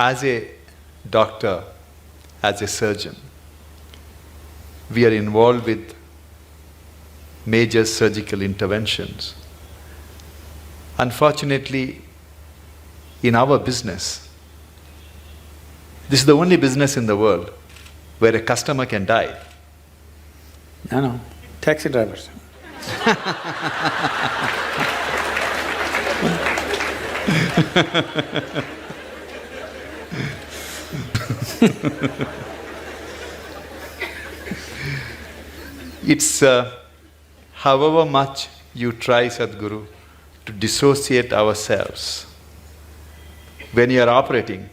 As a doctor, as a surgeon, we are involved with major surgical interventions. Unfortunately, in our business, this is the only business in the world where a customer can die. No, taxi drivers. It's however much you try, Sadhguru, to dissociate ourselves. When you are operating,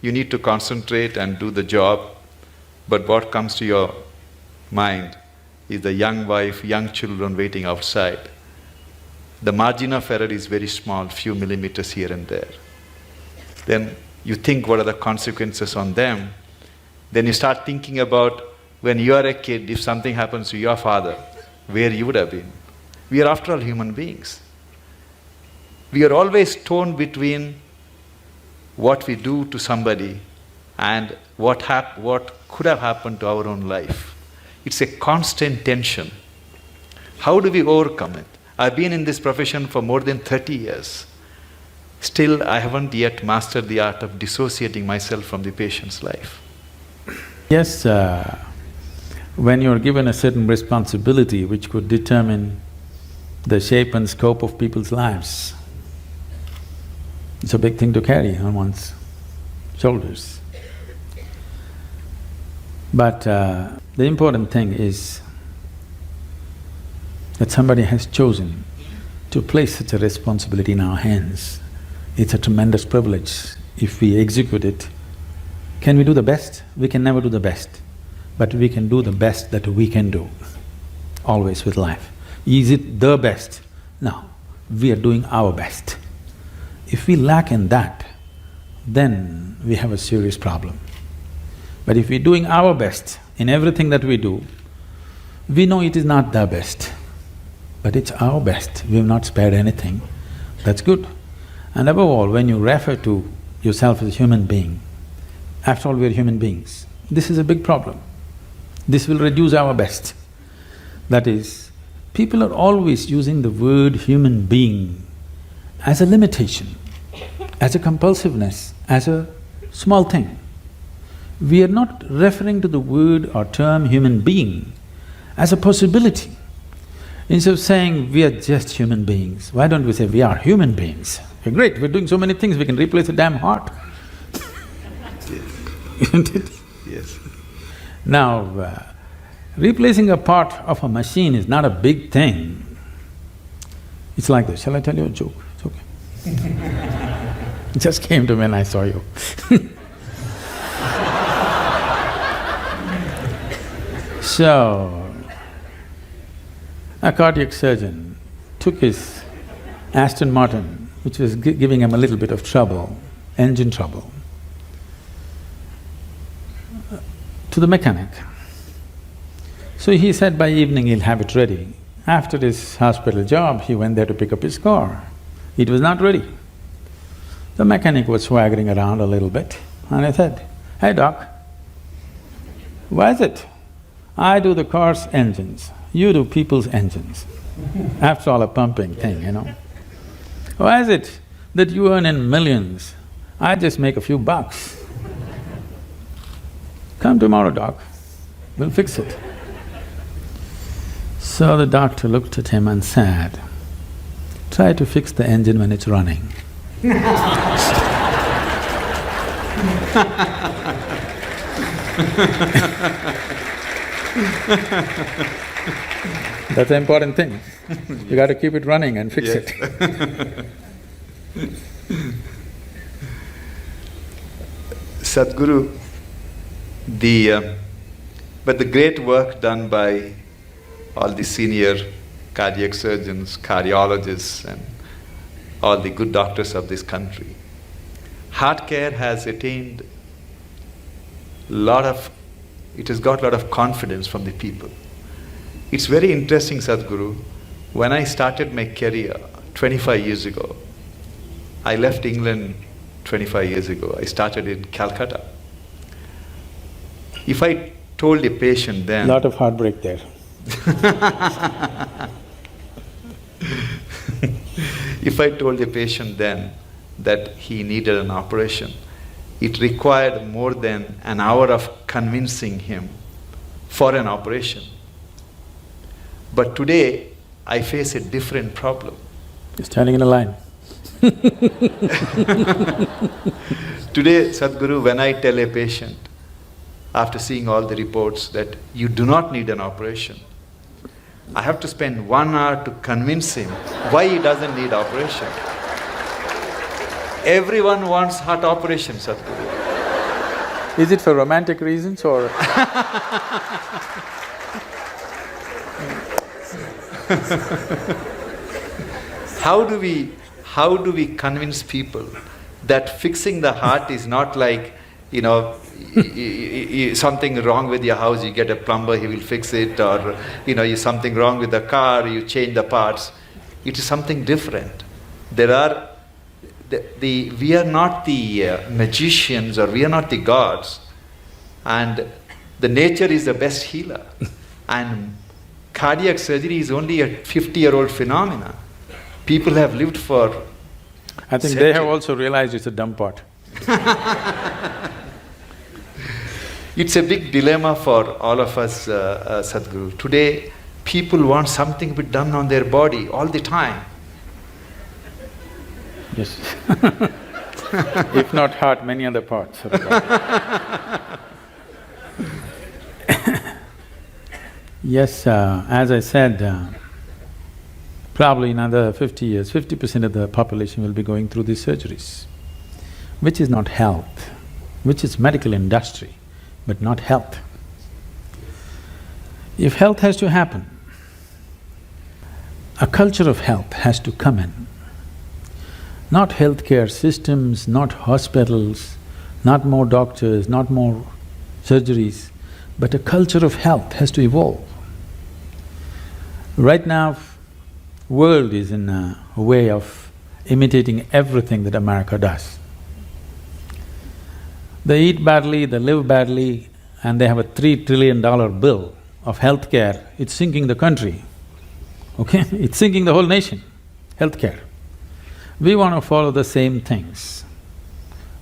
you need to concentrate and do the job, but what comes to your mind is the young wife, young children waiting outside. The margin of error is very small, few millimeters here and there. Then you think what are the consequences on them. Then you start thinking about when you are a kid, if something happens to your father, where you would have been. We are after all human beings. We are always torn between what we do to somebody and what could have happened to our own life. It's a constant tension. How do we overcome it? I've been in this profession for more than 30 years. Still, I haven't yet mastered the art of dissociating myself from the patient's life. Yes, when you're given a certain responsibility which could determine the shape and scope of people's lives, it's a big thing to carry on one's shoulders. But the important thing is that somebody has chosen to place such a responsibility in our hands. It's a tremendous privilege if we execute it. Can we do the best? We can never do the best, but we can do the best that we can do, always with life. Is it the best? No, we are doing our best. If we lack in that, then we have a serious problem. But if we're doing our best in everything that we do, we know it is not the best, but it's our best, we have not spared anything, that's good. And above all, when you refer to yourself as a human being, after all, we're human beings, this is a big problem. This will reduce our best. That is, people are always using the word human being as a limitation, as a compulsiveness, as a small thing. We are not referring to the word or term human being as a possibility. Instead of saying we are just human beings, why don't we say we are human beings? We're great, we're doing so many things, we can replace a damn heart. Isn't it? Yes. Now, replacing a part of a machine is not a big thing. It's like this, shall I tell you a joke? It's okay. It just came to me when I saw you. So, a cardiac surgeon took his Aston Martin, which was giving him a little bit of trouble, engine trouble, to the mechanic. So he said by evening he'll have it ready. After his hospital job, he went there to pick up his car. It was not ready. The mechanic was swaggering around a little bit, and I said, "Hey doc, why is it I do the car's engines, you do people's engines? After all, a pumping thing, you know. Why is it that you earn in millions, I just make a few bucks? Come tomorrow, doc, we'll fix it." So the doctor looked at him and said, "Try to fix the engine when it's running." That's the important thing. You got to keep it running and fix it. Sadhguru, but the great work done by all the senior cardiac surgeons, cardiologists and all the good doctors of this country, heart care has attained it has got a lot of confidence from the people. It's very interesting, Sadhguru, when I started my career 25 years ago, I left England 25 years ago. I started in Calcutta. If I told a patient then… Lot of heartbreak there. If I told a patient then that he needed an operation, it required more than an hour of convincing him for an operation. But today, I face a different problem. You're standing in a line. Today, Sadhguru, when I tell a patient, after seeing all the reports, that you do not need an operation, I have to spend 1 hour to convince him why he doesn't need operation. Everyone wants heart operation, Sadhguru. Is it for romantic reasons or… How do we convince people that fixing the heart is not like, something wrong with your house, you get a plumber, he will fix it, or something wrong with the car, you change the parts. It is something different. We are not the magicians, or we are not the gods, and the nature is the best healer. And cardiac surgery is only a 50-year-old phenomena. People have lived for… I think they have also realized it's a dumb pot. It's a big dilemma for all of us, Sadhguru. Today, people want something to be done on their body all the time. Yes. If not heart, many other parts of the body. Yes, as I said, probably in another 50 years, 50% of the population will be going through these surgeries, which is not health, which is medical industry, but not health. If health has to happen, a culture of health has to come in. Not healthcare systems, not hospitals, not more doctors, not more surgeries, but a culture of health has to evolve. Right now, world is in a way of imitating everything that America does. They eat badly, they live badly, and they have a $3 trillion bill of healthcare. It's sinking the country, okay? It's sinking the whole nation, healthcare. We want to follow the same things.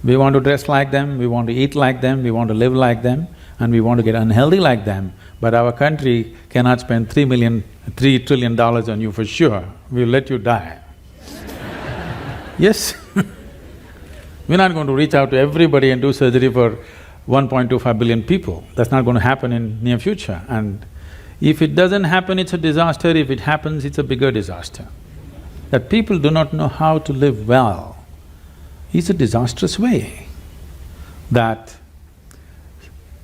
We want to dress like them, we want to eat like them, we want to live like them, and we want to get unhealthy like them, but our country cannot spend $3 trillion on you for sure. We'll let you die. Yes. We're not going to reach out to everybody and do surgery for 1.25 billion people. That's not going to happen in near future. And if it doesn't happen, it's a disaster. If it happens, it's a bigger disaster. That people do not know how to live well is a disastrous way. That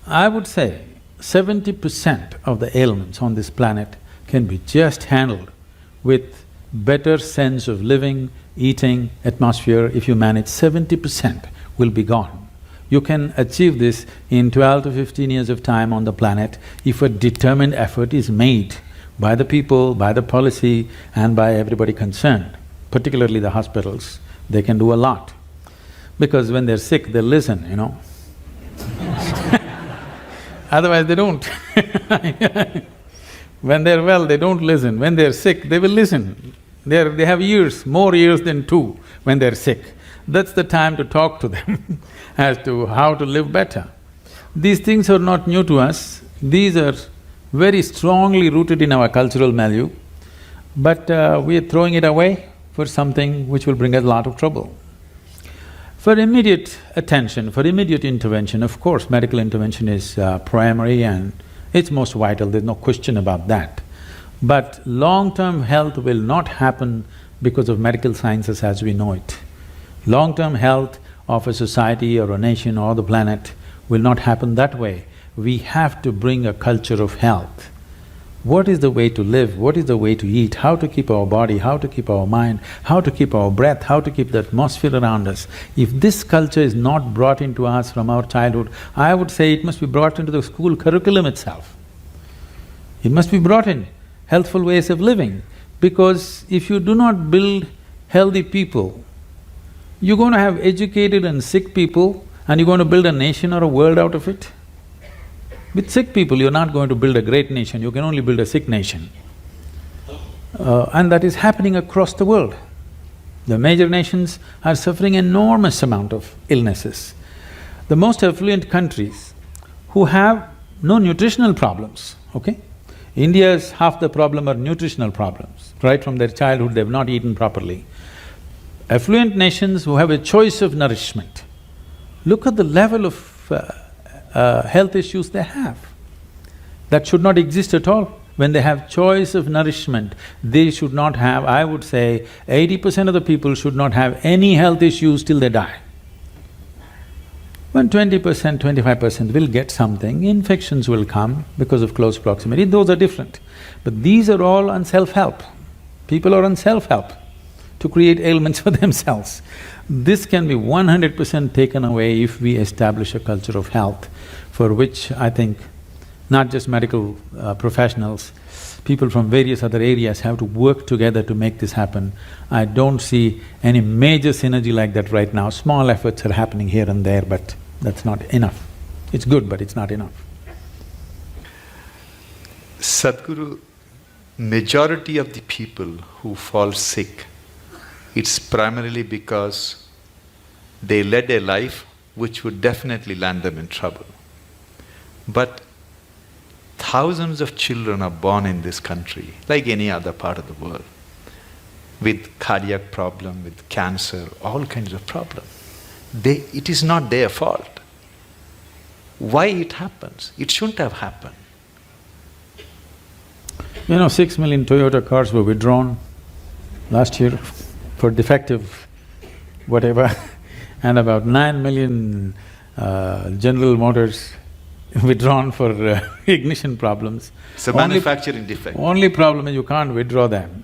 I would say 70% of the ailments on this planet can be just handled with better sense of living, eating, atmosphere. If you manage 70% will be gone. You can achieve this in 12 to 15 years of time on the planet if a determined effort is made by the people, by the policy and by everybody concerned, particularly the hospitals. They can do a lot. Because when they're sick, they listen, Otherwise they don't. When they're well, they don't listen. When they're sick, they will listen. They have ears, more ears than two when they're sick. That's the time to talk to them as to how to live better. These things are not new to us, these are very strongly rooted in our cultural milieu, but we are throwing it away for something which will bring us a lot of trouble. For immediate attention, for immediate intervention, of course, medical intervention is primary and it's most vital, there's no question about that. But long-term health will not happen because of medical sciences as we know it. Long-term health of a society or a nation or the planet will not happen that way. We have to bring a culture of health. What is the way to live, what is the way to eat, how to keep our body, how to keep our mind, how to keep our breath, how to keep the atmosphere around us. If this culture is not brought into us from our childhood, I would say it must be brought into the school curriculum itself. It must be brought in, healthful ways of living, because if you do not build healthy people, You're going to have educated and sick people and you're going to build a nation or a world out of it? With sick people, you're not going to build a great nation, you can only build a sick nation. And that is happening across the world. The major nations are suffering enormous amount of illnesses. The most affluent countries who have no nutritional problems, okay? India's half the problem are nutritional problems. Right from their childhood, they've not eaten properly. Affluent nations who have a choice of nourishment, look at the level of health issues they have. That should not exist at all. When they have choice of nourishment, they should not have, I would say, 80% of the people should not have any health issues till they die. When 20%, 25% will get something, infections will come because of close proximity, those are different. But these are all on self-help. People are on self-help to create ailments for themselves. This can be 100% taken away if we establish a culture of health, for which I think not just medical professionals, people from various other areas have to work together to make this happen. I don't see any major synergy like that right now. Small efforts are happening here and there, but that's not enough. It's good, but it's not enough. Sadhguru, majority of the people who fall sick, it's primarily because they led a life which would definitely land them in trouble. But thousands of children are born in this country, like any other part of the world, with cardiac problem, with cancer, all kinds of problems. It is not their fault. Why it happens? It shouldn't have happened. 6 million Toyota cars were withdrawn last year for defective whatever and about 9 million General Motors withdrawn for ignition problems. It's a manufacturing defect. Only problem is you can't withdraw them.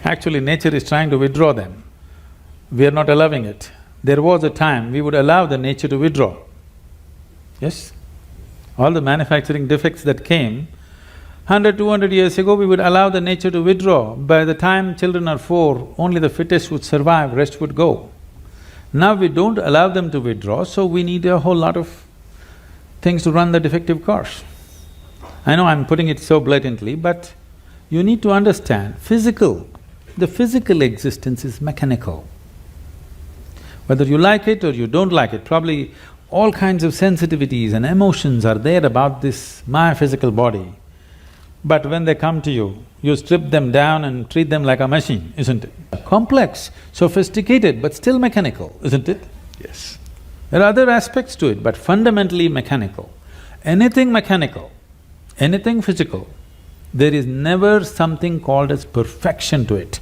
Actually, nature is trying to withdraw them. We are not allowing it. There was a time we would allow the nature to withdraw. Yes? All the manufacturing defects that came, 100, 200 years ago, we would allow the nature to withdraw. By the time children are 4, only the fittest would survive, rest would go. Now we don't allow them to withdraw, so we need a whole lot of things to run the defective cars. I know I'm putting it so blatantly, but you need to understand, the physical existence is mechanical. Whether you like it or you don't like it, probably all kinds of sensitivities and emotions are there about this my physical body. But when they come to you, you strip them down and treat them like a machine, isn't it? Complex, sophisticated, but still mechanical, isn't it? Yes. There are other aspects to it, but fundamentally mechanical. Anything mechanical, anything physical, there is never something called as perfection to it.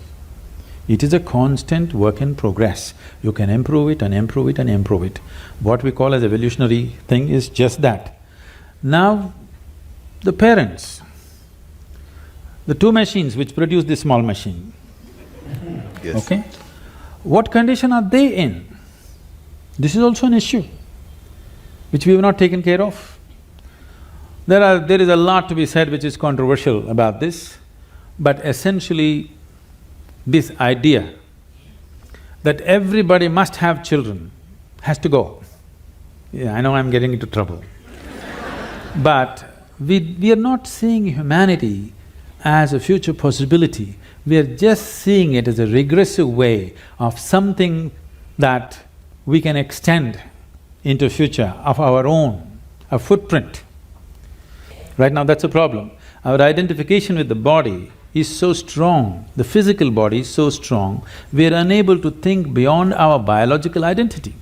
It is a constant work in progress. You can improve it and improve it and improve it. What we call as evolutionary thing is just that. Now, the parents, the two machines which produce this small machine, Yes. okay? What condition are they in? This is also an issue which we have not taken care of. There is a lot to be said which is controversial about this, but essentially this idea that everybody must have children has to go. Yeah, I know I'm getting into trouble. But we are not seeing humanity as a future possibility, we are just seeing it as a regressive way of something that we can extend into future of our own, a footprint. Right now that's a problem. Our identification with the body is so strong, the physical body is so strong, we are unable to think beyond our biological identity.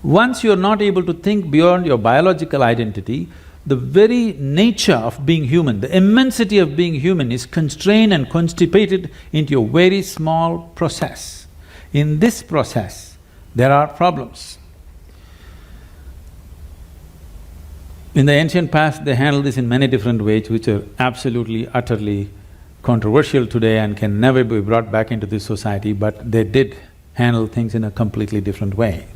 Once you're not able to think beyond your biological identity, the very nature of being human, the immensity of being human is constrained and constipated into a very small process. In this process, there are problems. In the ancient past, they handled this in many different ways which are absolutely, utterly controversial today and can never be brought back into this society, but they did handle things in a completely different way.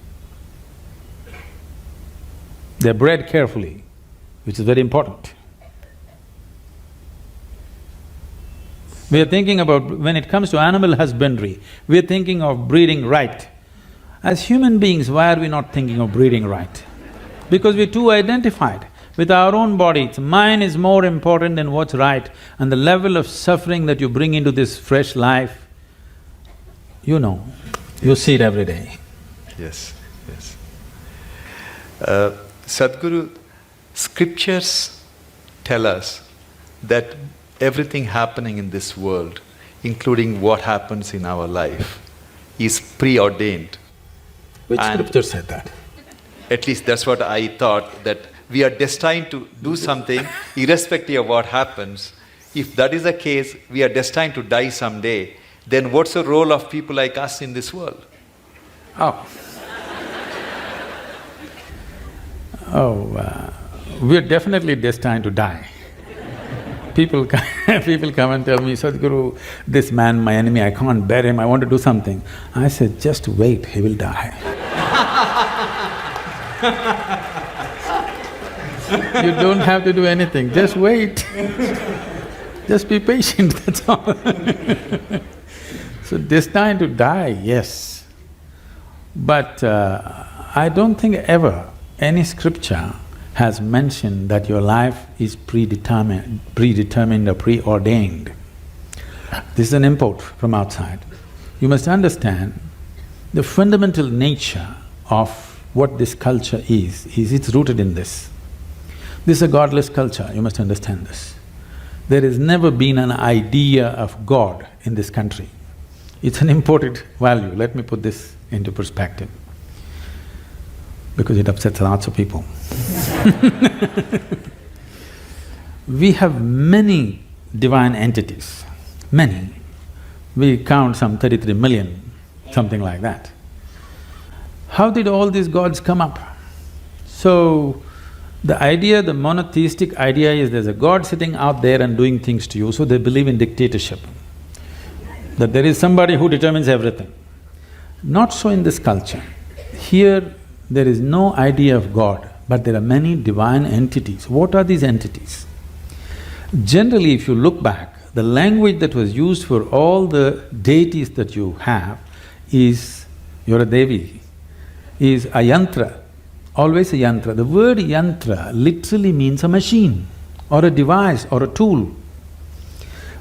They're bred carefully, which is very important. We are thinking about… when it comes to animal husbandry, we are thinking of breeding right. As human beings, why are we not thinking of breeding right? Because we're too identified with our own body. Mine is more important than what's right, and the level of suffering that you bring into this fresh life, you know, you see it every day. Yes, yes. Sadhguru, scriptures tell us that everything happening in this world, including what happens in our life, is preordained. Which And scripture said that? at least that's what I thought, that we are destined to do something irrespective of what happens. If that is the case, we are destined to die someday, then what's the role of people like us in this world? Oh. We're definitely destined to die. People come and tell me, Sadhguru, this man, my enemy, I can't bear him, I want to do something. I said, just wait, he will die. You don't have to do anything, just wait. Just be patient, that's all. So destined to die, yes. But I don't think ever any scripture has mentioned that your life is predetermined or preordained. This is an import from outside. You must understand the fundamental nature of what this culture is it's rooted in this. This is a godless culture, you must understand this. There has never been an idea of God in this country. It's an imported value, let me put this into perspective, because it upsets lots of people. We have many divine entities, many. We count some 33 million, something like that. How did all these gods come up? So, the idea, the monotheistic idea is there's a god sitting out there and doing things to you, so they believe in dictatorship. That there is somebody who determines everything. Not so in this culture. Here, there is no idea of God, but there are many divine entities. What are these entities? Generally, if you look back, the language that was used for all the deities that you have is, you're a Devi, is a yantra, always a yantra. The word yantra literally means a machine or a device or a tool.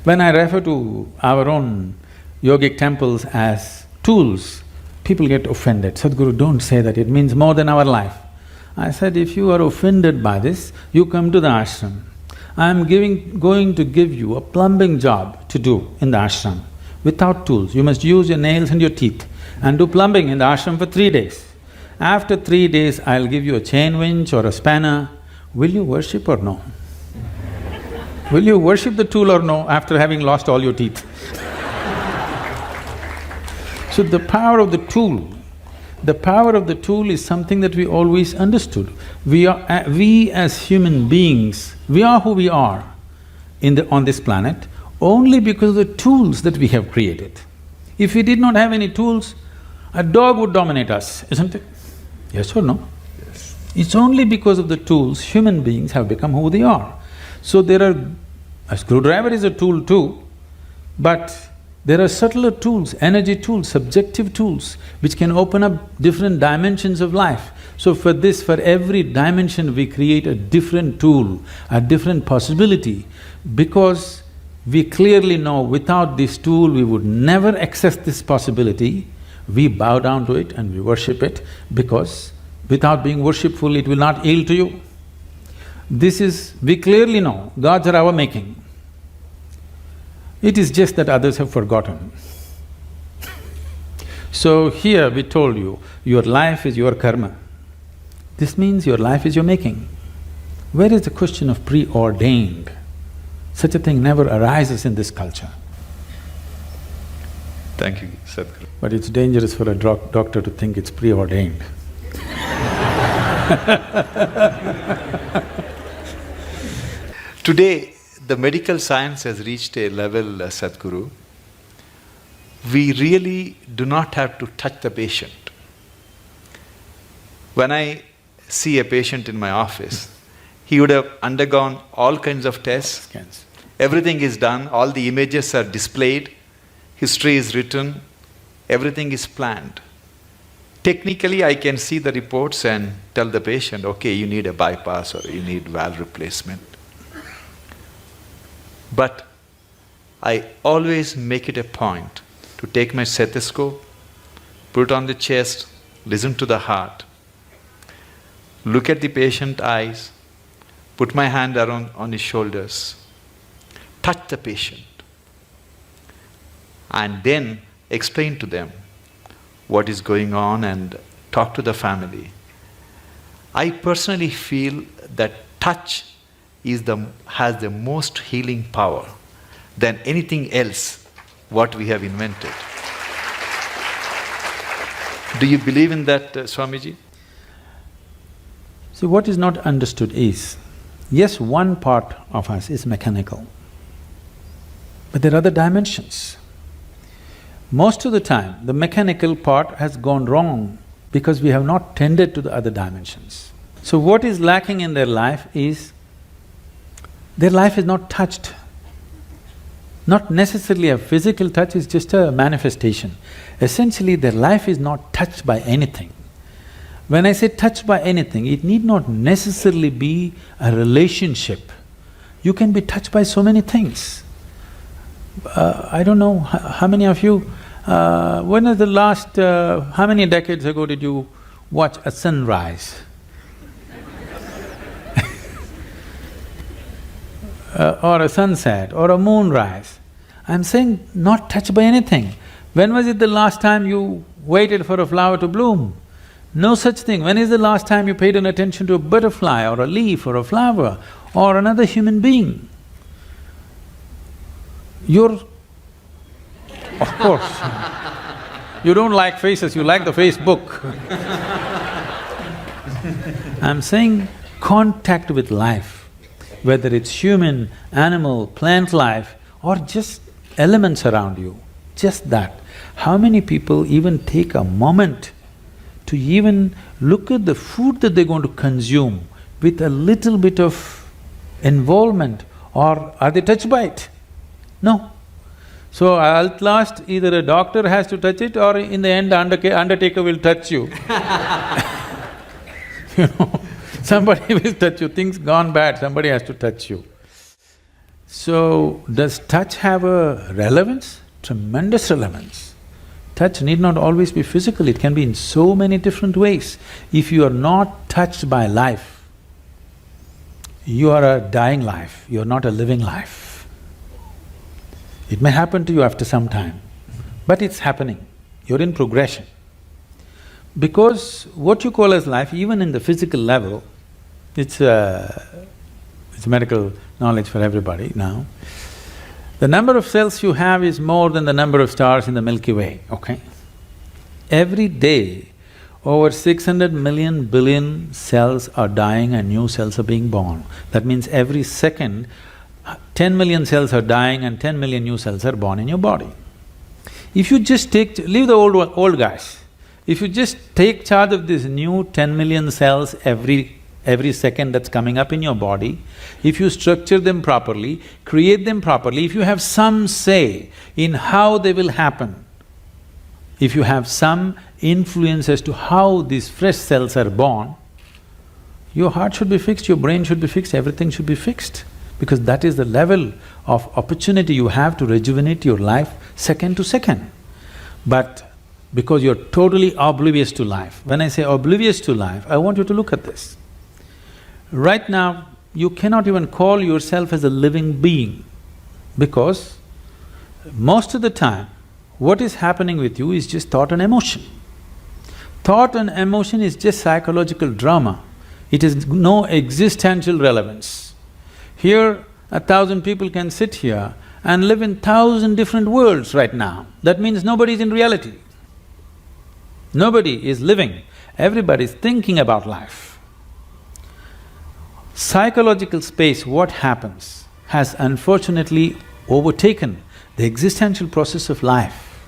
When I refer to our own yogic temples as tools, people get offended. Sadhguru, don't say that, it means more than our life. I said, if you are offended by this, you come to the ashram. I am going to give you a plumbing job to do in the ashram without tools. You must use your nails and your teeth and do plumbing in the ashram for 3 days. After 3 days, I'll give you a chain winch or a spanner. Will you worship or no? Will you worship the tool or no after having lost all your teeth? So the power of the tool is something that we always understood. We as human beings, we are who we are on this planet only because of the tools that we have created. If we did not have any tools, a dog would dominate us, isn't it? Yes or no? Yes. It's only because of the tools human beings have become who they are. So a screwdriver is a tool too, but there are subtler tools, energy tools, subjective tools, which can open up different dimensions of life. So for every dimension we create a different tool, a different possibility, because we clearly know without this tool we would never access this possibility. We bow down to it and we worship it, because without being worshipful it will not yield to you. We clearly know, gods are our making. It is just that others have forgotten. So here we told you, your life is your karma. This means your life is your making. Where is the question of preordained? Such a thing never arises in this culture. Thank you, Sadhguru. But it's dangerous for a doctor to think it's preordained. Today, the medical science has reached a level, Sadhguru, we really do not have to touch the patient. When I see a patient in my office, he would have undergone all kinds of tests. Everything is done, all the images are displayed, history is written, everything is planned. Technically, I can see the reports and tell the patient, okay, you need a bypass or you need valve replacement. But I always make it a point to take my stethoscope, put it on the chest, listen to the heart, look at the patient's eyes, put my hand around on his shoulders, touch the patient, and then explain to them what is going on and talk to the family. I personally feel that touch has the most healing power than anything else what we have invented. Do you believe in that, Swamiji? See, what is not understood is, yes, one part of us is mechanical, but there are other dimensions. Most of the time, the mechanical part has gone wrong because we have not tended to the other dimensions. So what is lacking in their life is, their life is not touched. Not necessarily a physical touch, it's just a manifestation. Essentially, their life is not touched by anything. When I say touched by anything, it need not necessarily be a relationship. You can be touched by so many things. I don't know how many of you… when was the last… how many decades ago did you watch a sunrise? Or a sunset, or a moonrise. I'm saying not touched by anything. When was it the last time you waited for a flower to bloom? No such thing. When is the last time you paid an attention to a butterfly, or a leaf, or a flower, or another human being? You're… of course, you don't like faces, you like the Facebook. I'm saying contact with life, whether it's human, animal, plant life, or just elements around you, just that. How many people even take a moment to even look at the food that they're going to consume with a little bit of involvement, or are they touched by it? No. So at last, either a doctor has to touch it, or in the end, undertaker will touch you. You know, somebody will touch you, things gone bad, somebody has to touch you. So, does touch have a relevance? Tremendous relevance. Touch need not always be physical, it can be in so many different ways. If you are not touched by life, you are a dying life, you are not a living life. It may happen to you after some time, but it's happening, you're in progression. Because what you call as life, even in the physical level, it's medical knowledge for everybody now. The number of cells you have is more than the number of stars in the Milky Way, okay? Every day, over 600 million billion cells are dying and new cells are being born. That means every second, 10 million cells are dying and 10 million new cells are born in your body. If you just leave the old guys, if you just take charge of these new 10 million cells every second that's coming up in your body, if you structure them properly, create them properly, if you have some say in how they will happen, if you have some influence as to how these fresh cells are born, your heart should be fixed, your brain should be fixed, everything should be fixed. Because that is the level of opportunity you have to rejuvenate your life second to second. But because you're totally oblivious to life, when I say oblivious to life, I want you to look at this. Right now, you cannot even call yourself as a living being, because most of the time, what is happening with you is just thought and emotion. Thought and emotion is just psychological drama, it has no existential relevance. Here, 1,000 people can sit here and live in 1,000 different worlds right now. That means nobody is in reality. Nobody is living, everybody is thinking about life. Psychological space, what happens, has unfortunately overtaken the existential process of life.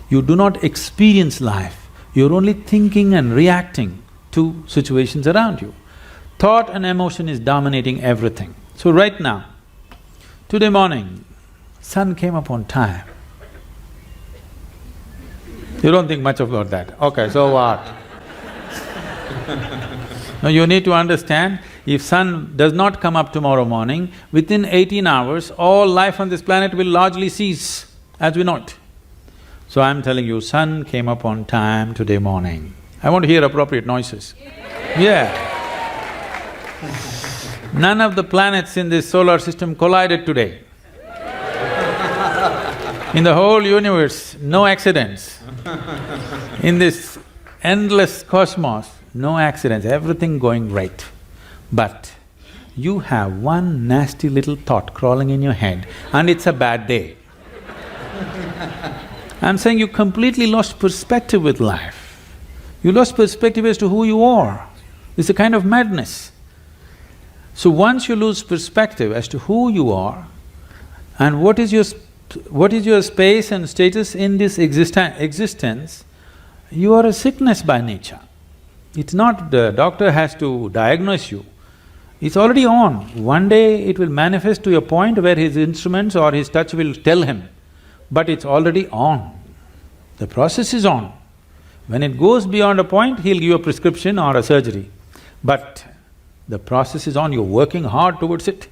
You do not experience life, you're only thinking and reacting to situations around you. Thought and emotion is dominating everything. So right now, Today morning, sun came up on time. You don't think much about that. Okay, so what? Now you need to understand, if sun does not come up tomorrow morning, within 18 hours, all life on this planet will largely cease as we know it. So I'm telling you, sun came up on time today morning. I want to hear appropriate noises. Yeah. None of the planets in this solar system collided today. In the whole universe, no accidents. In this endless cosmos, no accidents, everything going right. But you have one nasty little thought crawling in your head and it's a bad day. I'm saying you completely lost perspective with life. You lost perspective as to who you are. It's a kind of madness. So once you lose perspective as to who you are and what is your space and status in this existence, you are a sickness by nature. It's not the doctor has to diagnose you. It's already on. One day it will manifest to a point where his instruments or his touch will tell him, but it's already on. The process is on. When it goes beyond a point, he'll give you a prescription or a surgery. But the process is on, you're working hard towards it.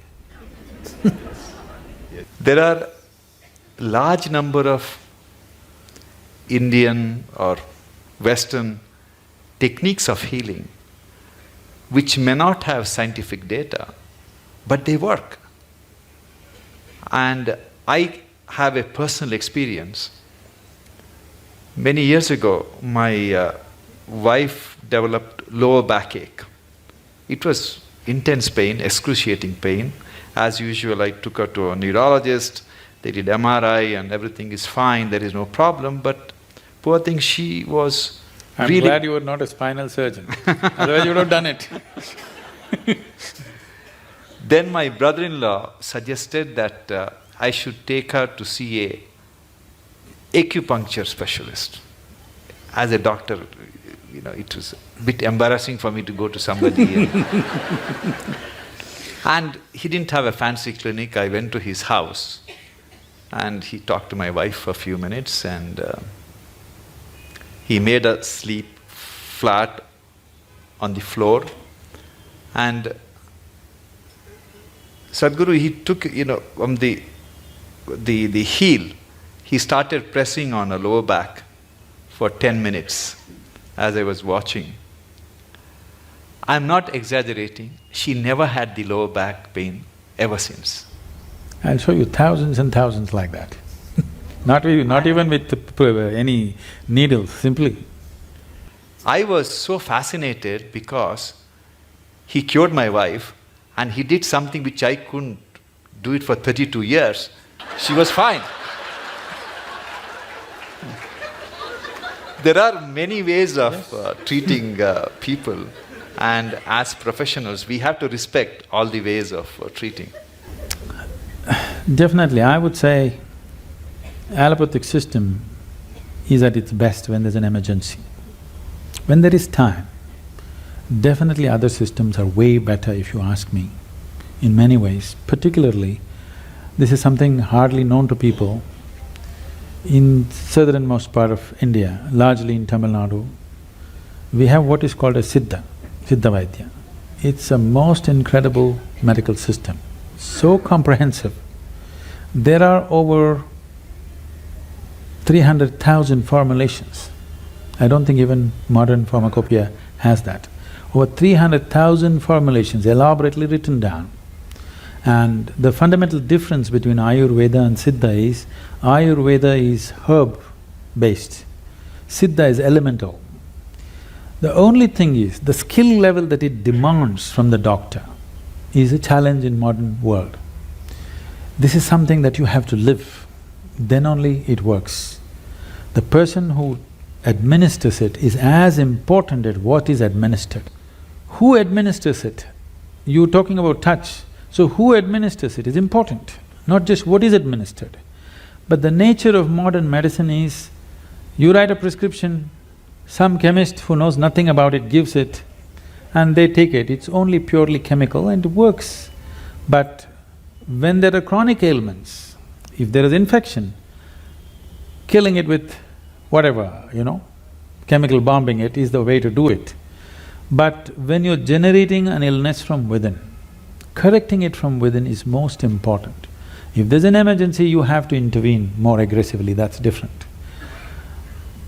There are large number of Indian or Western techniques of healing which may not have scientific data, but they work. And I have a personal experience. Many years ago, my wife developed lower backache. It was intense pain, excruciating pain. As usual, I took her to a neurologist, they did MRI and everything is fine, there is no problem, but poor thing, she was I'm really… glad you were not a spinal surgeon, otherwise you would have done it. Then my brother-in-law suggested that I should take her to see a acupuncture specialist. As a doctor, it was a bit embarrassing for me to go to somebody. And he didn't have a fancy clinic. I went to his house and he talked to my wife for a few minutes and he made her sleep flat on the floor. And Sadhguru, he took, from the heel, he started pressing on her lower back for 10 minutes as I was watching. I'm not exaggerating, she never had the lower back pain ever since. I'll show you thousands and thousands like that. Not even with any needles, simply. I was so fascinated because he cured my wife and he did something which I couldn't do it for 32 years. She was fine. There are many ways of treating people, and as professionals, we have to respect all the ways of treating. Definitely, I would say allopathic system is at its best when there's an emergency. When there is time, definitely other systems are way better if you ask me, in many ways. Particularly, this is something hardly known to people. In southernmost part of India, largely in Tamil Nadu, we have what is called a Siddha Vaidya. It's a most incredible medical system, so comprehensive. There are over 300,000 formulations. I don't think even modern pharmacopoeia has that. Over 300,000 formulations elaborately written down. And the fundamental difference between Ayurveda and Siddha is, Ayurveda is herb-based, Siddha is elemental. The only thing is, the skill level that it demands from the doctor is a challenge in modern world. This is something that you have to live, then only it works. The person who administers it is as important as what is administered. Who administers it? You're talking about touch. So who administers it is important, not just what is administered. But the nature of modern medicine is, you write a prescription, some chemist who knows nothing about it gives it, and they take it. It's only purely chemical and it works. But when there are chronic ailments, if there is infection, killing it with whatever, chemical bombing it is the way to do it. But when you're generating an illness from within, correcting it from within is most important. If there's an emergency, you have to intervene more aggressively, that's different.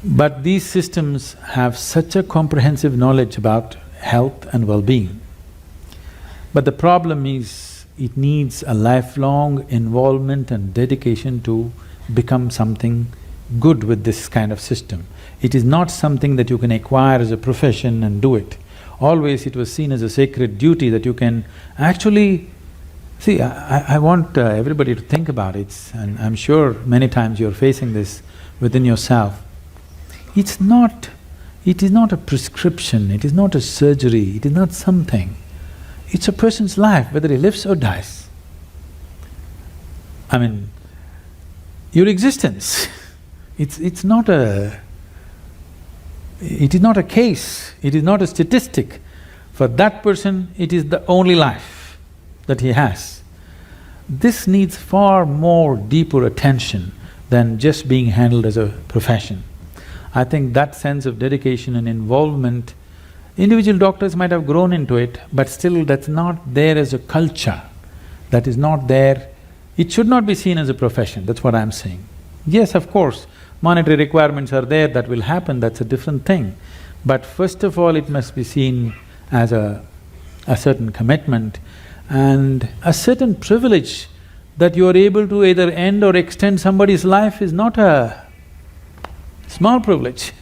But these systems have such a comprehensive knowledge about health and well-being. But the problem is, it needs a lifelong involvement and dedication to become something good with this kind of system. It is not something that you can acquire as a profession and do it. Always it was seen as a sacred duty that you can actually… See, I want everybody to think about it, and I'm sure many times you're facing this within yourself. It is not a prescription, it is not a surgery, it is not something. It's a person's life, whether he lives or dies. I mean, your existence, it's not a… it is not a case, it is not a statistic. For that person, it is the only life that he has. This needs far more deeper attention than just being handled as a profession. I think that sense of dedication and involvement, individual doctors might have grown into it, but still that's not there as a culture, that is not there. It should not be seen as a profession, that's what I'm saying. Yes, of course, monetary requirements are there, that will happen, that's a different thing. But first of all, it must be seen as a certain commitment and a certain privilege that you are able to either end or extend somebody's life is not a small privilege.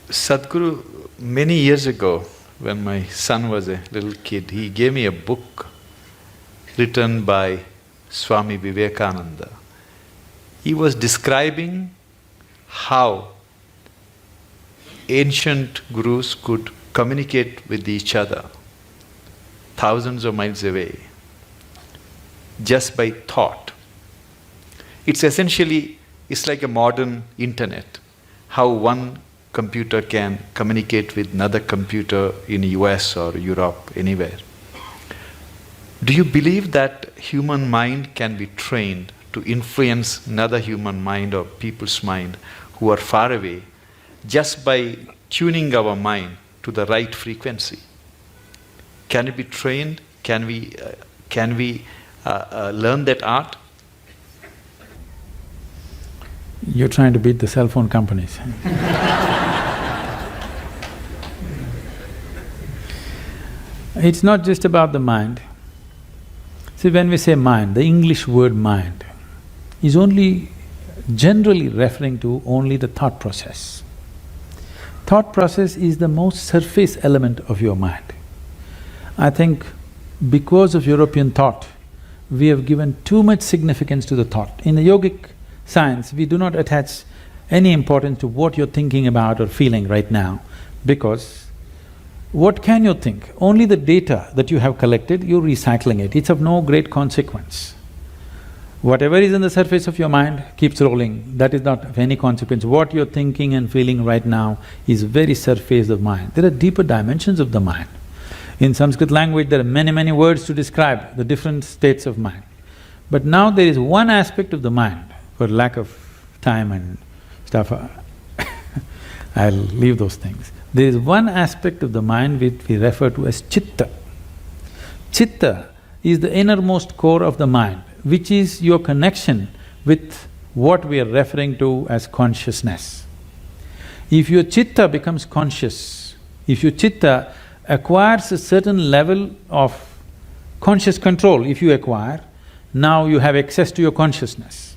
Sadhguru, many years ago, when my son was a little kid, he gave me a book written by Swami Vivekananda. He was describing how ancient gurus could communicate with each other thousands of miles away just by thought. It's like a modern internet, how one computer can communicate with another computer in US or Europe, anywhere. Do you believe that human mind can be trained to influence another human mind or people's mind who are far away just by tuning our mind to the right frequency? Can it be trained? Can we learn that art? You're trying to beat the cell phone companies. It's not just about the mind. See, when we say mind, the English word mind is only generally referring to only the thought process. Thought process is the most surface element of your mind. I think because of European thought, we have given too much significance to the thought. In the yogic science, we do not attach any importance to what you're thinking about or feeling right now, because what can you think? Only the data that you have collected, you're recycling it, it's of no great consequence. Whatever is in the surface of your mind keeps rolling, that is not of any consequence. What you're thinking and feeling right now is very surface of mind. There are deeper dimensions of the mind. In Sanskrit language, there are many words to describe the different states of mind. But now there is one aspect of the mind, for lack of time and stuff, I'll leave those things. There is one aspect of the mind which we refer to as chitta. Chitta is the innermost core of the mind, which is your connection with what we are referring to as consciousness. If your chitta becomes conscious, if your chitta acquires a certain level of conscious control, if you acquire, now you have access to your consciousness.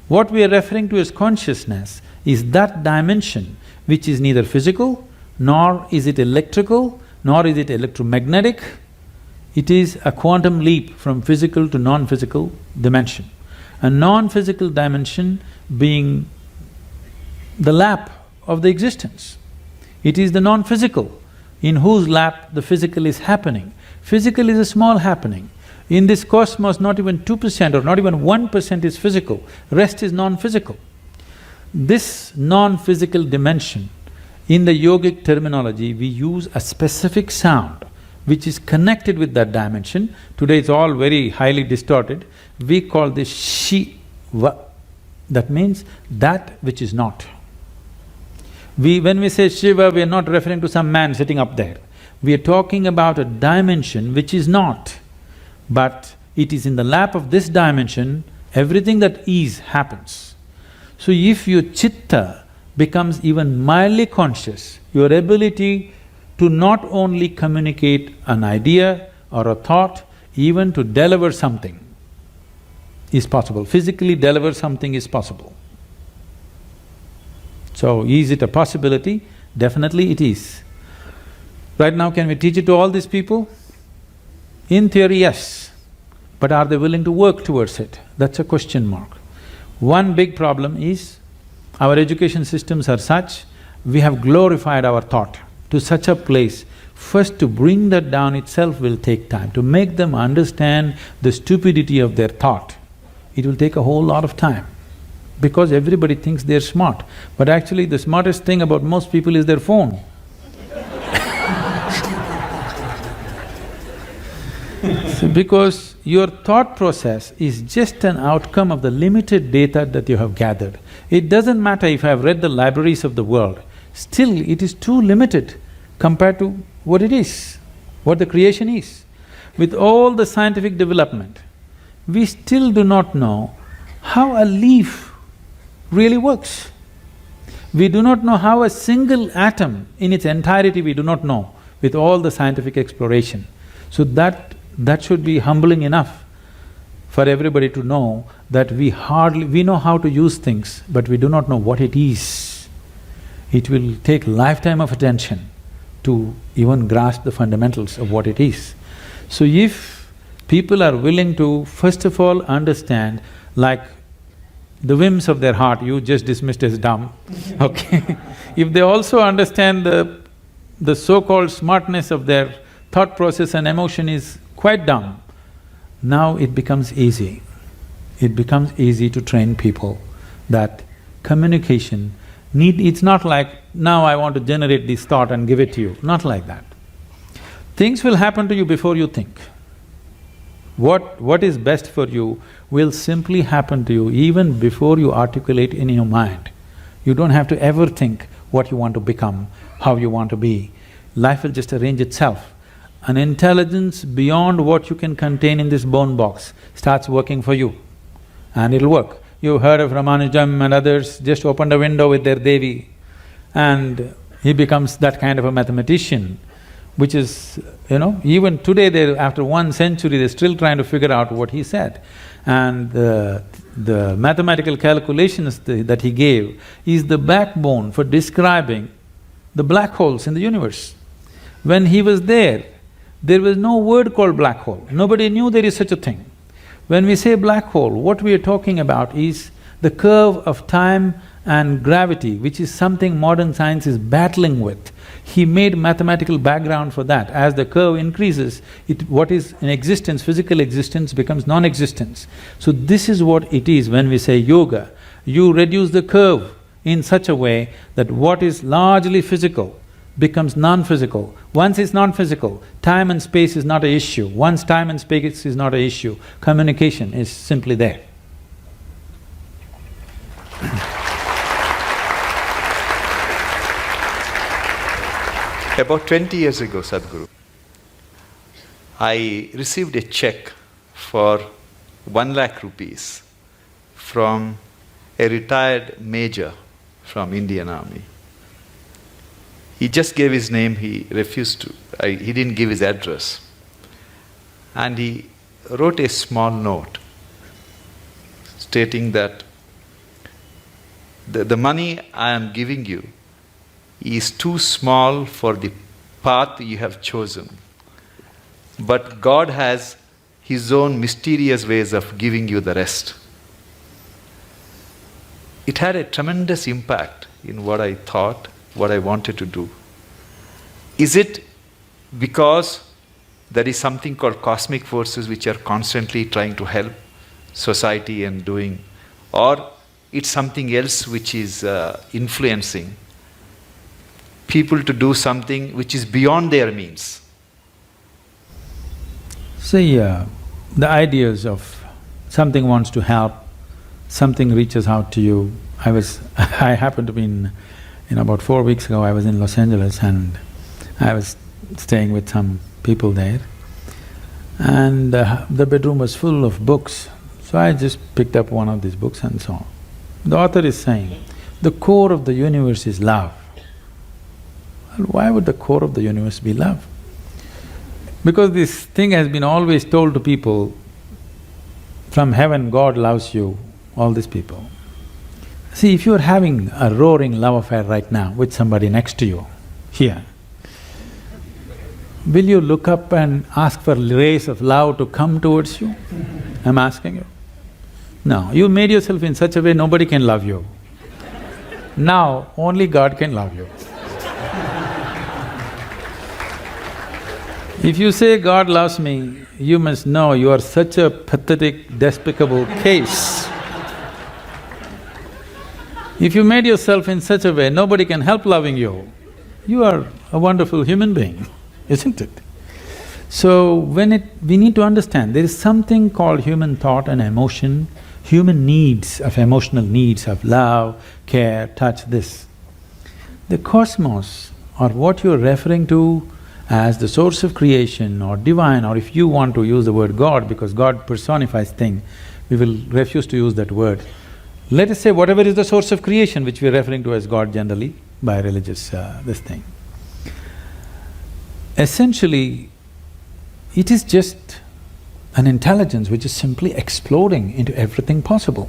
What we are referring to as consciousness is that dimension which is neither physical, nor is it electrical, nor is it electromagnetic. It is a quantum leap from physical to non-physical dimension. A non-physical dimension being the lap of the existence. It is the non-physical in whose lap the physical is happening. Physical is a small happening. In this cosmos, not even 2% or not even 1% is physical, rest is non-physical. This non-physical dimension, in the yogic terminology, we use a specific sound which is connected with that dimension. Today it's all very highly distorted. We call this Shiva. That means that which is not. When we say Shiva, we are not referring to some man sitting up there. We are talking about a dimension which is not, but it is in the lap of this dimension, everything that is happens. So if your chitta becomes even mildly conscious, your ability to not only communicate an idea or a thought, even to deliver something is possible. Physically deliver something is possible. So, is it a possibility? Definitely it is. Right now, can we teach it to all these people? In theory, yes. But are they willing to work towards it? That's a question mark. One big problem is, our education systems are such, we have glorified our thought to such a place. First, to bring that down itself will take time. To make them understand the stupidity of their thought, it will take a whole lot of time. Because everybody thinks they're smart, but actually the smartest thing about most people is their phone. So because your thought process is just an outcome of the limited data that you have gathered. It doesn't matter if I have read the libraries of the world, still it is too limited compared to what it is, what the creation is. With all the scientific development, we still do not know how a leaf really works. We do not know how a single atom in its entirety we do not know with all the scientific exploration. So that should be humbling enough for everybody to know that we know how to use things, but we do not know what it is. It will take lifetime of attention to even grasp the fundamentals of what it is. So if people are willing to first of all understand, like the whims of their heart, you just dismissed as dumb, okay? If they also understand the so-called smartness of their thought process and emotion is quite dumb, now it becomes easy. It becomes easy to train people that communication it's not like, now I want to generate this thought and give it to you, not like that. Things will happen to you before you think. What is best for you will simply happen to you even before you articulate in your mind. You don't have to ever think what you want to become, how you want to be. Life will just arrange itself. An intelligence beyond what you can contain in this bone box starts working for you, and it'll work. You've heard of Ramanujam and others, just opened a window with their Devi, and he becomes that kind of a mathematician, which is, even today after 1 century, they're still trying to figure out what he said. And the mathematical calculations that he gave is the backbone for describing the black holes in the universe. When he was there was no word called black hole, nobody knew there is such a thing. When we say black hole, what we are talking about is the curve of time and gravity, which is something modern science is battling with. He made mathematical background for that. As the curve increases, what is in existence, physical existence, becomes non-existence. So this is what it is when we say yoga. You reduce the curve in such a way that what is largely physical becomes non-physical. Once it's non-physical, time and space is not an issue. Once time and space is not an issue, communication is simply there. About 20 years ago, Sadhguru, I received a check for 1 lakh rupees from a retired major from Indian Army. He just gave his name, he refused to, he didn't give his address. And he wrote a small note stating that the money I am giving you is too small for the path you have chosen. But God has His own mysterious ways of giving you the rest. It had a tremendous impact in what I thought, what I wanted to do. Is it because there is something called cosmic forces which are constantly trying to help society and doing, or it's something else which is influencing people to do something which is beyond their means? See, the ideas of something wants to help, something reaches out to you. I happened to be about 4 weeks ago, I was in Los Angeles and I was staying with some people there. And the bedroom was full of books, so I just picked up one of these books and so on. The author is saying, the core of the universe is love. Well, why would the core of the universe be love? Because this thing has been always told to people, from heaven God loves you, all these people. See, if you're having a roaring love affair right now with somebody next to you, here, will you look up and ask for rays of love to come towards you? I'm asking you. No, you made yourself in such a way nobody can love you. Now, only God can love you. If you say, God loves me, you must know you are such a pathetic, despicable case. If you made yourself in such a way, nobody can help loving you, you are a wonderful human being, isn't it? So, we need to understand, there is something called human thought and emotion, human needs, of emotional needs of love, care, touch, this. The cosmos, or what you're referring to as the source of creation or divine, or if you want to use the word God, because God personifies thing, we will refuse to use that word. Let us say whatever is the source of creation, which we are referring to as God generally by religious this thing. Essentially, it is just an intelligence which is simply exploding into everything possible.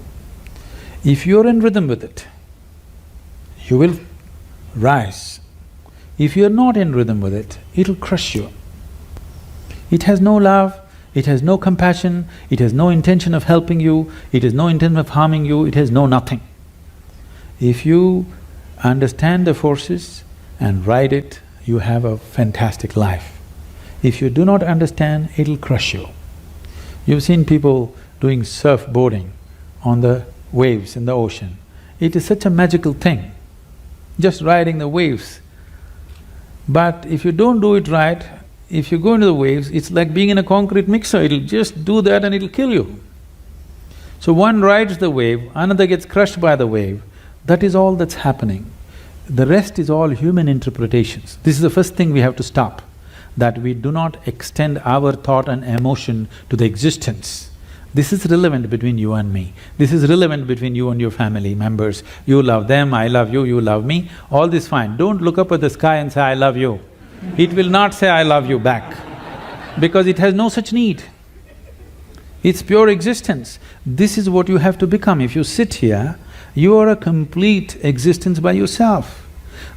If you're in rhythm with it, you will rise. If you're not in rhythm with it, it'll crush you. It has no love, it has no compassion, it has no intention of helping you, it has no intention of harming you, it has no nothing. If you understand the forces and ride it, you have a fantastic life. If you do not understand, it'll crush you. You've seen people doing surfboarding on the waves in the ocean. It is such a magical thing, just riding the waves. But if you don't do it right, if you go into the waves, it's like being in a concrete mixer, it'll just do that and it'll kill you. So one rides the wave, another gets crushed by the wave, that is all that's happening. The rest is all human interpretations. This is the first thing we have to stop, that we do not extend our thought and emotion to the existence. This is relevant between you and me. This is relevant between you and your family members. You love them, I love you, you love me, all this fine. Don't look up at the sky and say, I love you. It will not say, I love you back, because it has no such need. It's pure existence. This is what you have to become. If you sit here, you are a complete existence by yourself.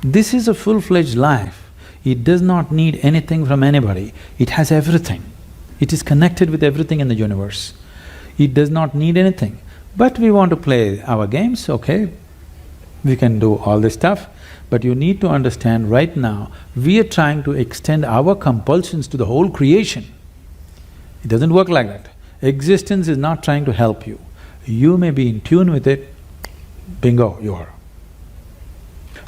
This is a full-fledged life. It does not need anything from anybody. It has everything. It is connected with everything in the universe. It does not need anything. But we want to play our games, okay, we can do all this stuff, but you need to understand right now, we are trying to extend our compulsions to the whole creation. It doesn't work like that. Existence is not trying to help you. You may be in tune with it, bingo, you are.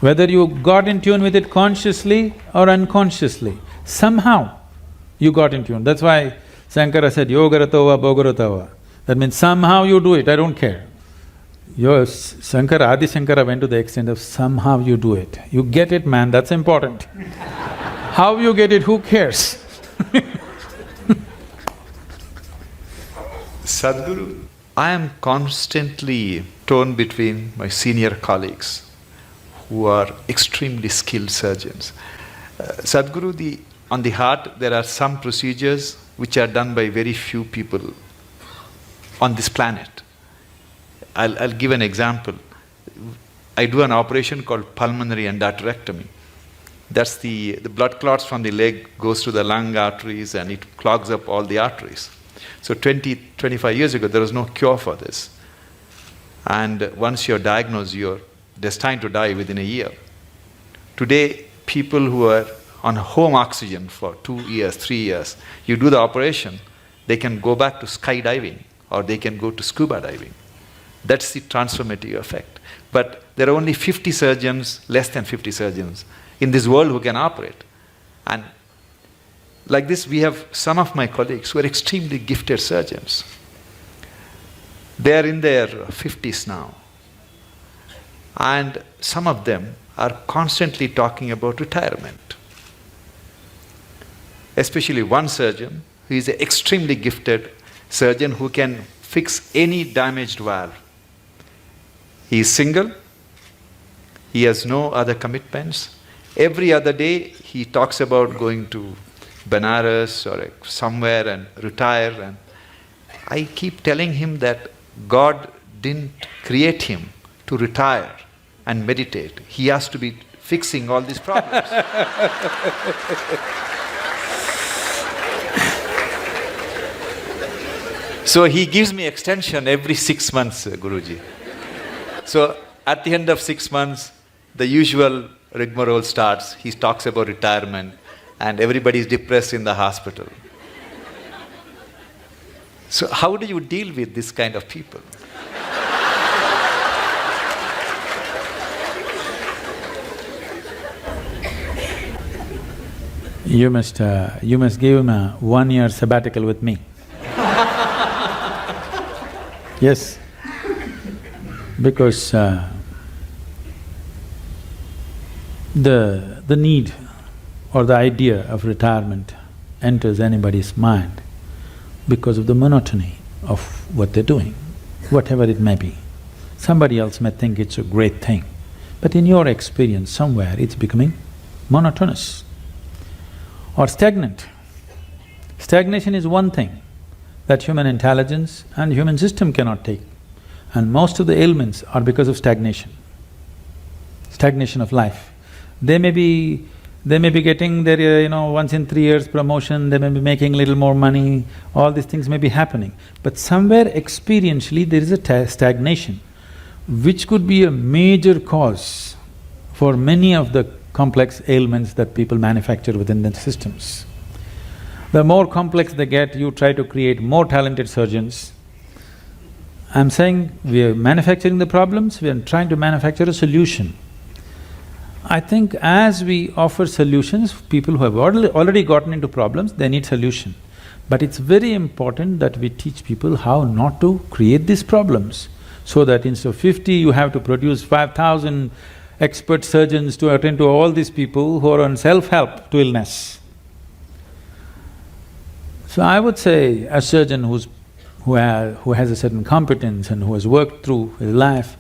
Whether you got in tune with it consciously or unconsciously, somehow you got in tune. That's why Shankara said, yogaratova bhogaratava. That means somehow you do it, I don't care. Your Shankara, Adi Shankara went to the extent of somehow you do it. You get it, man, that's important. How you get it, who cares? Sadhguru, I am constantly torn between my senior colleagues who are extremely skilled surgeons. Sadhguru, on the heart, there are some procedures which are done by very few people on this planet. I'll give an example. I do an operation called pulmonary endarterectomy. That's the blood clots from the leg goes to the lung arteries and it clogs up all the arteries. So 25 years ago, there was no cure for this. And once you're diagnosed, you're destined to die within a year. Today, people who are on home oxygen for 2 years, 3 years, you do the operation, they can go back to skydiving or they can go to scuba diving. That's the transformative effect. But there are only 50 surgeons, less than 50 surgeons in this world who can operate. And Like this, we have some of my colleagues who are extremely gifted surgeons. They are in their 50s now. And some of them are constantly talking about retirement. Especially one surgeon who is an extremely gifted surgeon who can fix any damaged valve. He is single, he has no other commitments. Every other day he talks about going to Benares or somewhere and retire. And I keep telling him that God didn't create him to retire and meditate. He has to be fixing all these problems. So he gives me extension every 6 months, Guruji. So at the end of 6 months, the usual rigmarole starts. He talks about retirement and everybody is depressed in the hospital. So how do you deal with this kind of people? You must give him a 1-year sabbatical with me. Yes, because the need or the idea of retirement enters anybody's mind because of the monotony of what they're doing, whatever it may be. Somebody else may think it's a great thing, but in your experience, somewhere it's becoming monotonous or stagnant. Stagnation is one thing that human intelligence and human system cannot take, and most of the ailments are because of stagnation of life. They may be getting their, once in 3 years promotion, they may be making little more money, all these things may be happening. But somewhere experientially there is a stagnation, which could be a major cause for many of the complex ailments that people manufacture within their systems. The more complex they get, you try to create more talented surgeons. I'm saying we are manufacturing the problems, we are trying to manufacture a solution. I think as we offer solutions, people who have already gotten into problems, they need solution. But it's very important that we teach people how not to create these problems, so that instead of 50, you have to produce 5,000 expert surgeons to attend to all these people who are on self-help to illness. So I would say a surgeon who has a certain competence and who has worked through his life,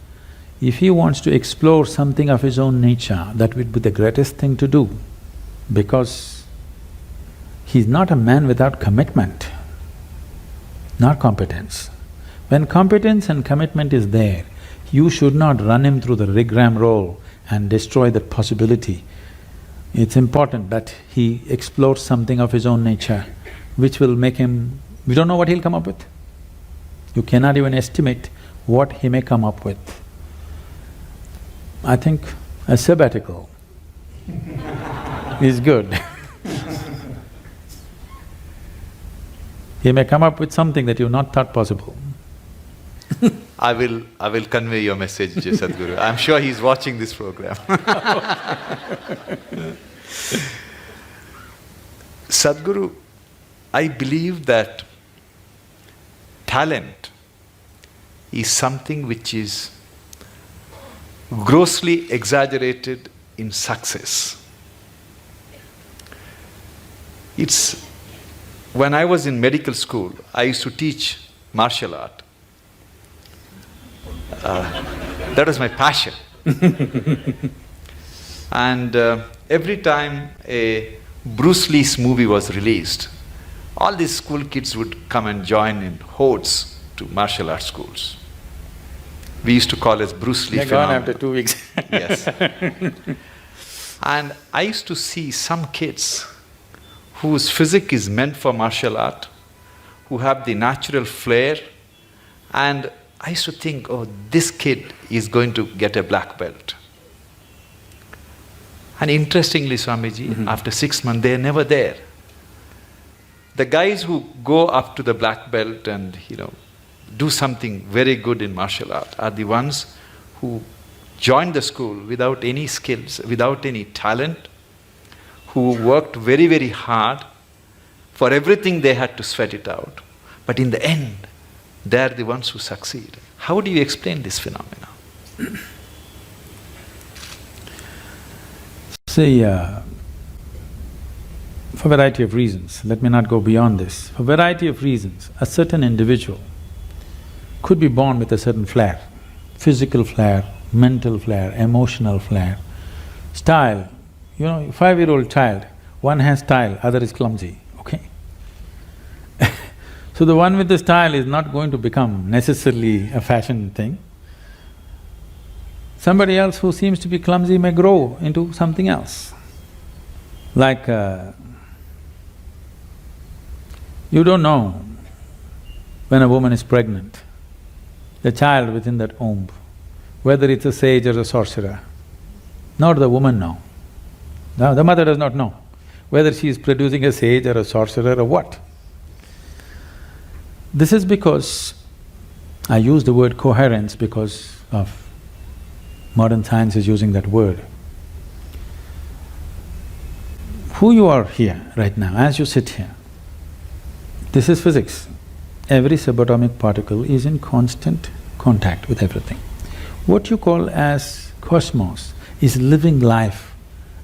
if he wants to explore something of his own nature, that would be the greatest thing to do, because he's not a man without commitment, not competence. When competence and commitment is there, you should not run him through the rigmarole and destroy that possibility. It's important that he explores something of his own nature, which will make him… we don't know what he'll come up with. You cannot even estimate what he may come up with. I think a sabbatical is good. He may come up with something that you've not thought possible. I will convey your message, Sadhguru. I'm sure he's watching this program. Sadhguru, I believe that talent is something which is grossly exaggerated in success. It's… when I was in medical school, I used to teach martial art. That was my passion. And every time a Bruce Lee's movie was released, all these school kids would come and join in hordes to martial arts schools. We used to call it Bruce Lee phenomenon. They're gone after 2 weeks. Yes. And I used to see some kids whose physique is meant for martial art, who have the natural flair, and I used to think, oh, this kid is going to get a black belt. And interestingly, Swamiji, after 6 months, they are never there. The guys who go up to the black belt and, do something very good in martial art are the ones who joined the school without any skills, without any talent, who worked very, very hard, For everything they had to sweat it out. But in the end, they are the ones who succeed. How do you explain this phenomena? See, for a variety of reasons, let me not go beyond this. For a variety of reasons, a certain individual could be born with a certain flair, physical flair, mental flair, emotional flair, style. You know, 5-year-old child, one has style, other is clumsy, okay? So the one with the style is not going to become necessarily a fashion thing. Somebody else who seems to be clumsy may grow into something else. Like, you don't know when a woman is pregnant, the child within that womb, whether it's a sage or a sorcerer, nor the woman know. Now, the mother does not know whether she is producing a sage or a sorcerer or what. This is because, I use the word coherence because of modern science is using that word. Who you are here right now, as you sit here, this is physics. Every subatomic particle is in constant contact with everything. What you call as cosmos is living life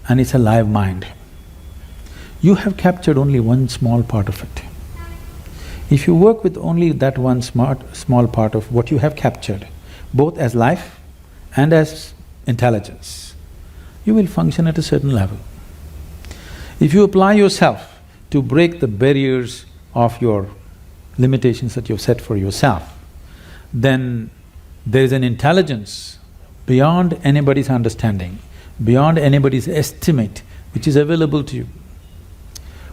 and it's a live mind. You have captured only one small part of it. If you work with only that one small part of what you have captured, both as life and as intelligence, you will function at a certain level. If you apply yourself to break the barriers of your limitations that you've set for yourself, then there is an intelligence beyond anybody's understanding, beyond anybody's estimate, which is available to you.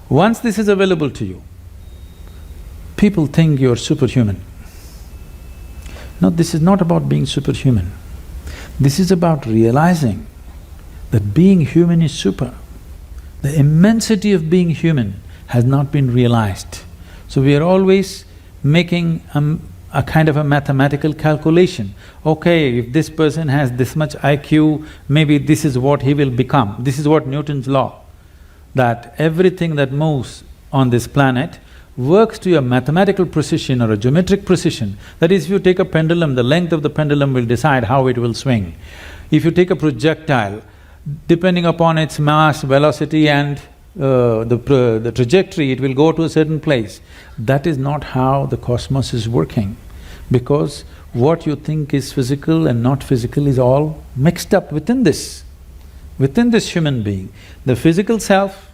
Once this is available to you, people think you're superhuman. No, this is not about being superhuman. This is about realizing that being human is super. The immensity of being human has not been realized. So we are always making a kind of a mathematical calculation. Okay, if this person has this much IQ, maybe this is what he will become. This is what Newton's law, that everything that moves on this planet works to a mathematical precision or a geometric precision. That is, if you take a pendulum, the length of the pendulum will decide how it will swing. If you take a projectile, depending upon its mass, velocity and the trajectory, it will go to a certain place. That is not how the cosmos is working, because what you think is physical and not physical is all mixed up within this human being. The physical self,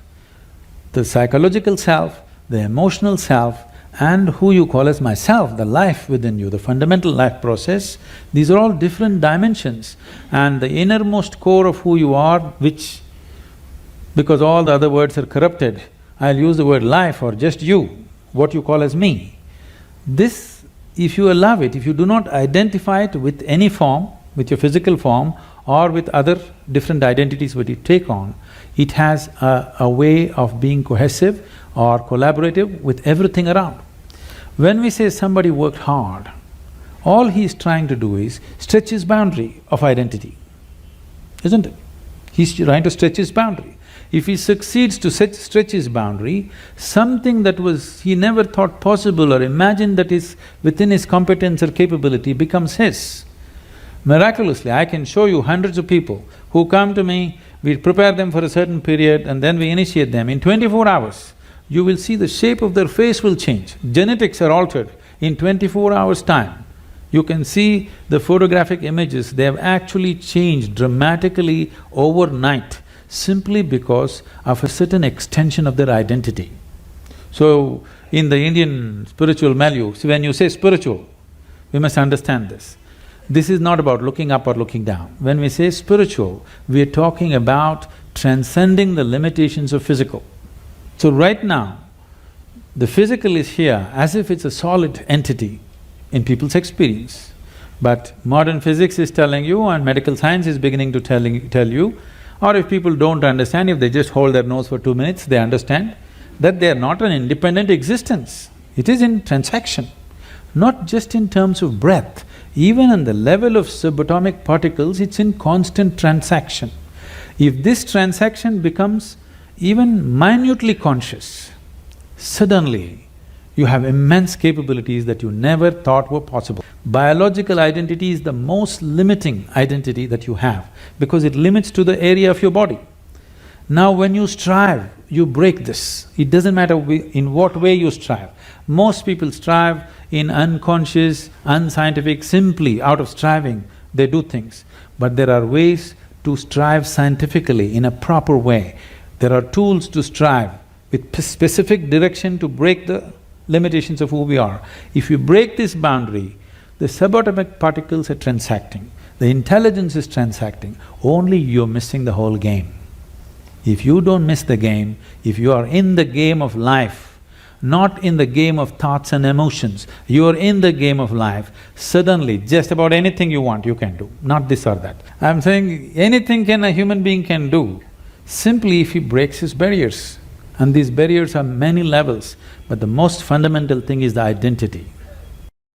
the psychological self, the emotional self, and who you call as myself, the life within you, the fundamental life process, these are all different dimensions. And the innermost core of who you are, which, because all the other words are corrupted, I'll use the word life or just you, what you call as me. This, if you allow it, if you do not identify it with any form, with your physical form or with other different identities that you take on, it has a way of being cohesive or collaborative with everything around. When we say somebody worked hard, all he's trying to do is stretch his boundary of identity, isn't it? He's trying to stretch his boundary. If he succeeds to stretch his boundary, something that he never thought possible or imagined that is within his competence or capability becomes his. Miraculously, I can show you hundreds of people who come to me, we prepare them for a certain period and then we initiate them. In 24 hours, you will see the shape of their face will change. Genetics are altered in 24 hours' time. You can see the photographic images, they have actually changed dramatically overnight simply because of a certain extension of their identity. So, in the Indian spiritual milieu, see, when you say spiritual, we must understand this. This is not about looking up or looking down. When we say spiritual, we are talking about transcending the limitations of physical. So right now, the physical is here as if it's a solid entity in people's experience. But modern physics is telling you and medical science is beginning to tell you, or if people don't understand, if they just hold their nose for 2 minutes, they understand that they are not an independent existence. It is in transaction, not just in terms of breath. Even on the level of subatomic particles, it's in constant transaction. If this transaction becomes even minutely conscious, suddenly you have immense capabilities that you never thought were possible. Biological identity is the most limiting identity that you have because it limits to the area of your body. Now when you strive, you break this. It doesn't matter in what way you strive. Most people strive in unconscious, unscientific, simply out of striving, they do things. But there are ways to strive scientifically in a proper way. There are tools to strive with specific direction to break the limitations of who we are. If you break this boundary, the subatomic particles are transacting, the intelligence is transacting, only you're missing the whole game. If you don't miss the game, if you are in the game of life, not in the game of thoughts and emotions, you are in the game of life, suddenly just about anything you want you can do, not this or that. I'm saying anything a human being can do, simply if he breaks his barriers. And these barriers are many levels, but the most fundamental thing is the identity.